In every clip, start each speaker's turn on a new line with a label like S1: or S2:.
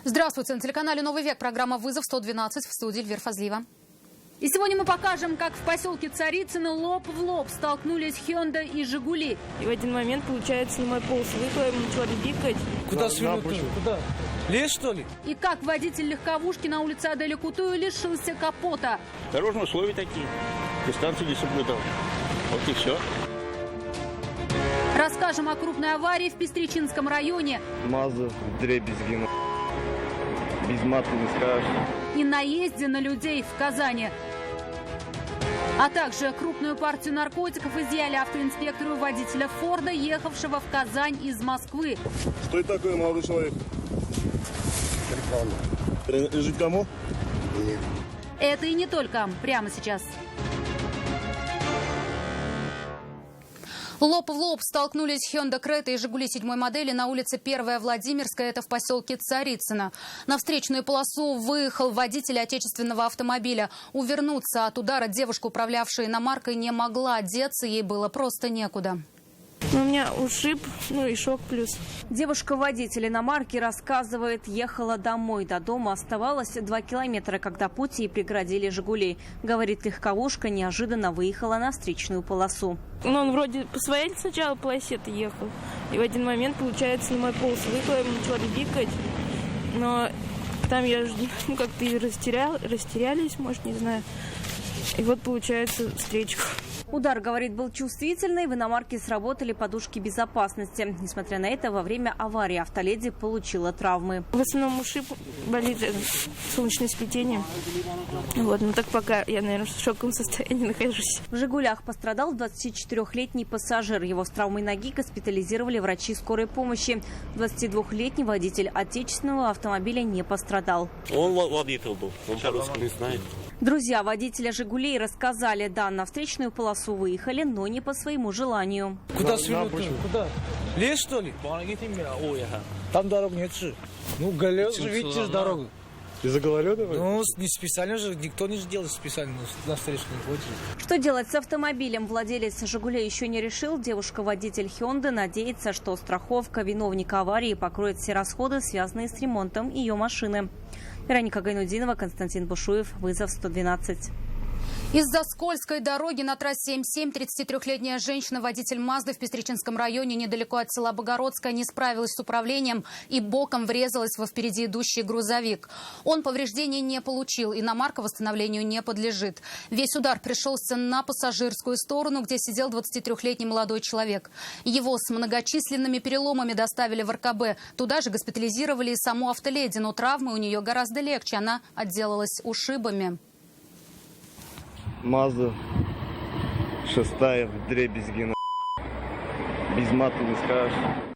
S1: Здравствуйте, на телеканале «Новый век» программа «Вызов 112», в студии Эльвира Фазлиева. И сегодня мы покажем, как в поселке Царицыно лоб в лоб столкнулись «Хёнда» и «Жигули».
S2: И в один момент, получается, на мой полос выехала, ему начала бикать.
S3: Куда свернуть? Куда? Лес, что ли?
S1: И как водитель легковушки на улице Аделя Кутую лишился капота.
S4: Дорожные условия такие. Дистанцию не соблюдал. Вот и все.
S1: Расскажем о крупной аварии в Пестричинском районе.
S5: Маза вдребезги. Без мата не скажешь.
S1: И наезде на людей в Казани. А также крупную партию наркотиков изъяли автоинспектору водителя «Форда», ехавшего в Казань из Москвы.
S6: Что это такое, молодой человек? Реклама. Принадлежит кому? Нет.
S1: Это и не только. Прямо сейчас. Лоб в лоб столкнулись «Хёнда Крета» и «Жигули» 7-й модели на улице 1-я Владимирская, это в поселке Царицыно. На встречную полосу выехал водитель отечественного автомобиля. Увернуться от удара девушка, управлявшая иномаркой, не могла. Одеться ей было просто некуда.
S2: У меня ушиб, и шок плюс.
S7: Девушка-водитель иномарки рассказывает, ехала домой. До дома оставалось 2 километра, когда путь ей преградили «Жигули». Говорит, легковушка неожиданно выехала на встречную полосу.
S2: Он вроде по своей сначала полосе-то ехал. И в один момент, получается, на мой полос выехала, ему начала бикать. Но там я как-то и растерялись, может, не знаю. И вот, получается, встречка.
S7: Удар, говорит, был чувствительный. В иномарке сработали подушки безопасности. Несмотря на это, во время аварии автоледи получила травмы.
S2: В основном ушиб, болит солнечное сплетение. Но так пока я, наверное, в шоковом состоянии нахожусь.
S7: В «Жигулях» пострадал 24-летний пассажир. Его с травмой ноги госпитализировали врачи скорой помощи. 22-летний водитель отечественного автомобиля не пострадал.
S4: Он водитель был, он по-русски не знает.
S7: Друзья водителя «Жигулей» рассказали, да, на встречную полосу выехали, но не по своему желанию.
S3: Куда свернуть? Куда? Лес, что ли? Там дорог нет же. Гололед же, видите, дорогу.
S5: Из-за гололеда?
S3: Не специально же, никто не делает специально на встречную ходит.
S7: Что делать с автомобилем, владелец «Жигулей» еще не решил. Девушка-водитель «Хёнды» надеется, что страховка виновника аварии покроет все расходы, связанные с ремонтом ее машины. Вероника Гайнудинова, Константин Бушуев, «Вызов 112».
S1: Из-за скользкой дороги на трассе М7 33-летняя женщина, водитель «Мазды» в Пестричинском районе недалеко от села Богородское, не справилась с управлением и боком врезалась во впереди идущий грузовик. Он повреждений не получил, иномарка восстановлению не подлежит. Весь удар пришелся на пассажирскую сторону, где сидел 23-летний молодой человек. Его с многочисленными переломами доставили в РКБ. Туда же госпитализировали и саму автоледи, но травмы у нее гораздо легче. Она отделалась ушибами.
S5: Маза 6-я вдребезги. Без мата не скажешь.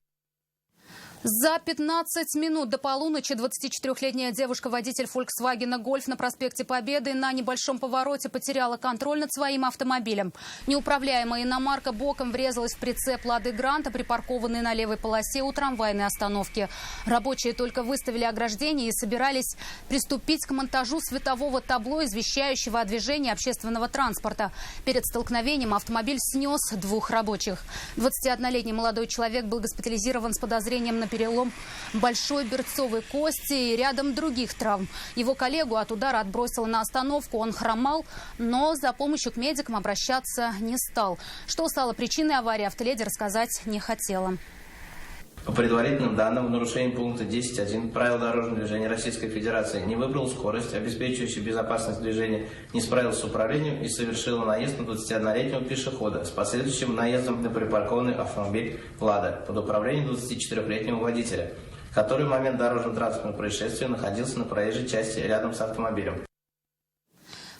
S1: За 15 минут до полуночи 24-летняя девушка-водитель «Фольксвагена Гольф» на проспекте Победы на небольшом повороте потеряла контроль над своим автомобилем. Неуправляемая иномарка боком врезалась в прицеп «Лады Гранта», припаркованный на левой полосе у трамвайной остановки. Рабочие только выставили ограждение и собирались приступить к монтажу светового табло, извещающего о движении общественного транспорта. Перед столкновением автомобиль снес 2 рабочих. 21-летний молодой человек был госпитализирован с подозрением на перелом большой берцовой кости и рядом других травм. Его коллегу от удара отбросило на остановку. Он хромал, но за помощью к медикам обращаться не стал. Что стало причиной аварии, автоледи рассказать не хотела.
S8: По предварительным данным, в нарушении пункта 10.1 правил дорожного движения Российской Федерации не выбрал скорость, обеспечивающую безопасность движения, не справился с управлением и совершил наезд на 21-летнего пешехода с последующим наездом на припаркованный автомобиль «Лада» под управлением 24-летнего водителя, который в момент дорожно-транспортного происшествия находился на проезжей части рядом с автомобилем.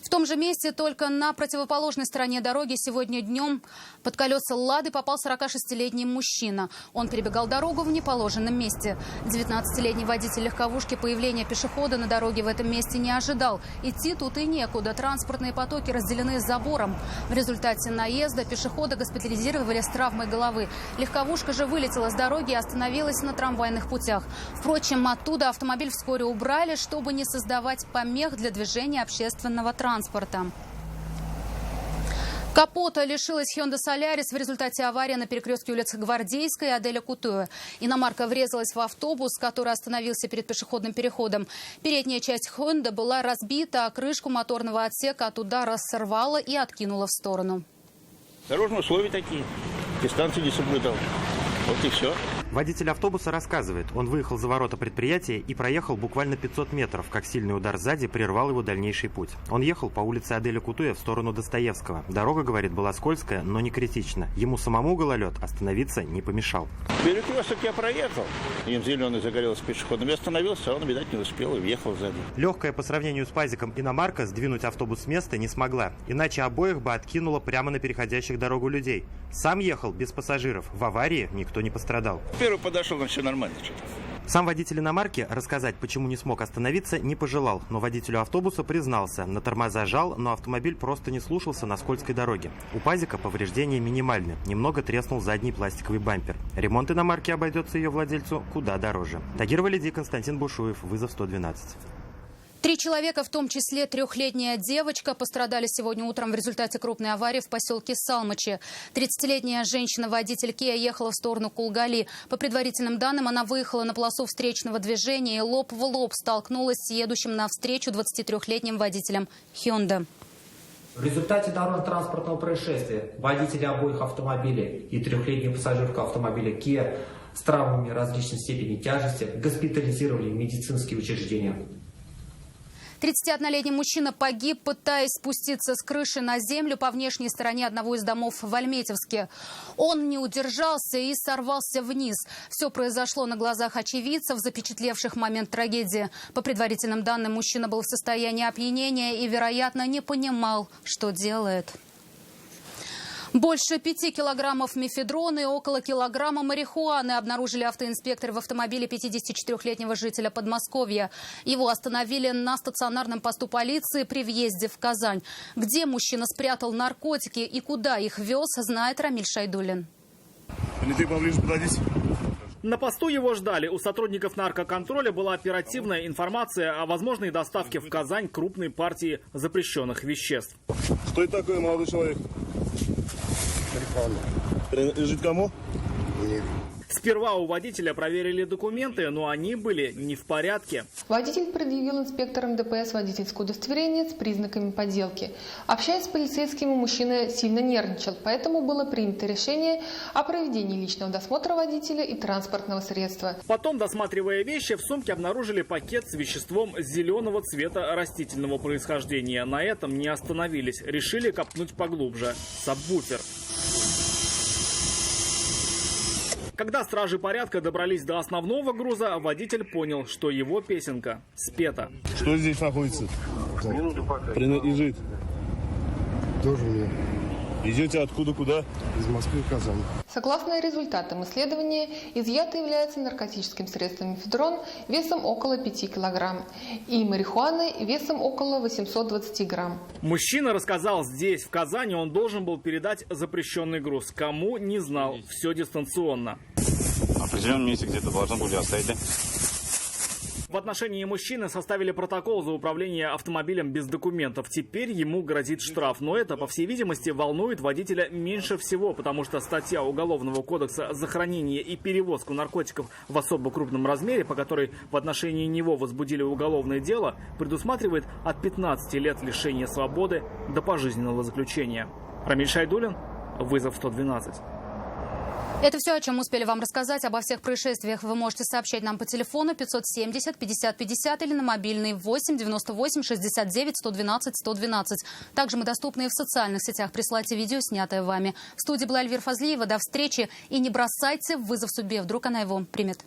S1: В том же месте, только на противоположной стороне дороги, сегодня днем под колеса «Лады» попал 46-летний мужчина. Он перебегал дорогу в неположенном месте. 19-летний водитель легковушки появления пешехода на дороге в этом месте не ожидал. Идти тут и некуда. Транспортные потоки разделены забором. В результате наезда пешехода госпитализировали с травмой головы. Легковушка же вылетела с дороги и остановилась на трамвайных путях. Впрочем, оттуда автомобиль вскоре убрали, чтобы не создавать помех для движения общественного транспорта. Капота лишилась Hyundai Solaris в результате аварии на перекрестке улиц Гвардейской и Аделя Кутуя. Иномарка врезалась в автобус, который остановился перед пешеходным переходом. Передняя часть Hyundai была разбита, а крышку моторного отсека от удара сорвала и откинула в сторону.
S4: Дорожные условия такие. Дистанцию не соблюдал. Вот и все.
S9: Водитель автобуса рассказывает, он выехал за ворота предприятия и проехал буквально 500 метров, как сильный удар сзади прервал его дальнейший путь. Он ехал по улице Аделя Кутуя в сторону Достоевского. Дорога, говорит, была скользкая, но не критична. Ему самому гололед остановиться не помешал.
S4: Перекресток я проехал. Им зеленый загорелся пешеходом. Я остановился, а он, видать, не успел и въехал сзади.
S9: Легкая по сравнению с пазиком иномарка сдвинуть автобус с места не смогла. Иначе обоих бы откинуло прямо на переходящих дорогу людей. Сам ехал без пассажиров. В аварии никто не пострадал.
S4: Первый подошел, но все нормально что-то.
S9: Сам водитель иномарки рассказать, почему не смог остановиться, не пожелал. Но водителю автобуса признался. На тормоза жал, но автомобиль просто не слушался на скользкой дороге. У пазика повреждения минимальны. Немного треснул задний пластиковый бампер. Ремонт иномарки обойдется ее владельцу куда дороже. Тагир Валиди, Константин Бушуев, вызов 112.
S1: 3 человека, в том числе 3-летняя девочка, пострадали сегодня утром в результате крупной аварии в поселке Салмачи. 30-летняя женщина-водитель Kia ехала в сторону Кулгали. По предварительным данным, она выехала на полосу встречного движения и лоб в лоб столкнулась с едущим навстречу 23-летним водителем Hyundai.
S10: В результате дорожно-транспортного происшествия водители обоих автомобилей и 3-летнюю пассажирку автомобиля Kia с травмами различной степени тяжести госпитализировали в медицинские учреждения.
S1: 31-летний мужчина погиб, пытаясь спуститься с крыши на землю по внешней стороне одного из домов в Альметьевске. Он не удержался и сорвался вниз. Все произошло на глазах очевидцев, запечатлевших момент трагедии. По предварительным данным, мужчина был в состоянии опьянения и, вероятно, не понимал, что делает. Больше 5 килограммов мефедрона и около килограмма марихуаны обнаружили автоинспекторы в автомобиле 54-летнего жителя Подмосковья. Его остановили на стационарном посту полиции при въезде в Казань. Где мужчина спрятал наркотики и куда их вез, знает Рамиль Шайдуллин.
S6: Ты поближе подойдись.
S11: На посту его ждали. У сотрудников наркоконтроля была оперативная информация о возможной доставке в Казань крупной партии запрещенных веществ.
S6: Что это такое, молодой человек? Принадлежит кому?
S11: Нет. Сперва у водителя проверили документы, но они были не в порядке.
S12: Водитель предъявил инспекторам ДПС водительское удостоверение с признаками подделки. Общаясь с полицейскими, мужчина сильно нервничал, поэтому было принято решение о проведении личного досмотра водителя и транспортного средства.
S11: Потом, досматривая вещи, в сумке обнаружили пакет с веществом зеленого цвета растительного происхождения. На этом не остановились, решили копнуть поглубже. Сабвуфер. Когда стражи порядка добрались до основного груза, водитель понял, что его песенка спета.
S6: Что здесь находится? Принадлежит.
S13: Тоже мне.
S6: Идете откуда, куда?
S13: Из Москвы в Казань.
S12: Согласно результатам исследования, изъято является наркотическим средством мефедрон весом около 5 килограмм и марихуаны весом около 820 грамм.
S11: Мужчина рассказал, здесь, в Казани, он должен был передать запрещенный груз. Кому, не знал. Все дистанционно.
S14: В определенном месте где-то должны были оставить, да?
S11: В отношении мужчины составили протокол за управление автомобилем без документов. Теперь ему грозит штраф. Но это, по всей видимости, волнует водителя меньше всего, потому что статья Уголовного кодекса за хранение и перевозку наркотиков в особо крупном размере, по которой в отношении него возбудили уголовное дело, предусматривает от 15 лет лишения свободы до пожизненного заключения. Рамиль Шайдуллин, вызов 112.
S1: Это все, о чем успели вам рассказать. Обо всех происшествиях вы можете сообщать нам по телефону 570 50 50 или на мобильный 8 98 69 112 112. Также мы доступны и в социальных сетях. Присылайте видео, снятое вами. В студии была Эльвира Фазлиева. До встречи. И не бросайте вызов судьбе. Вдруг она его примет.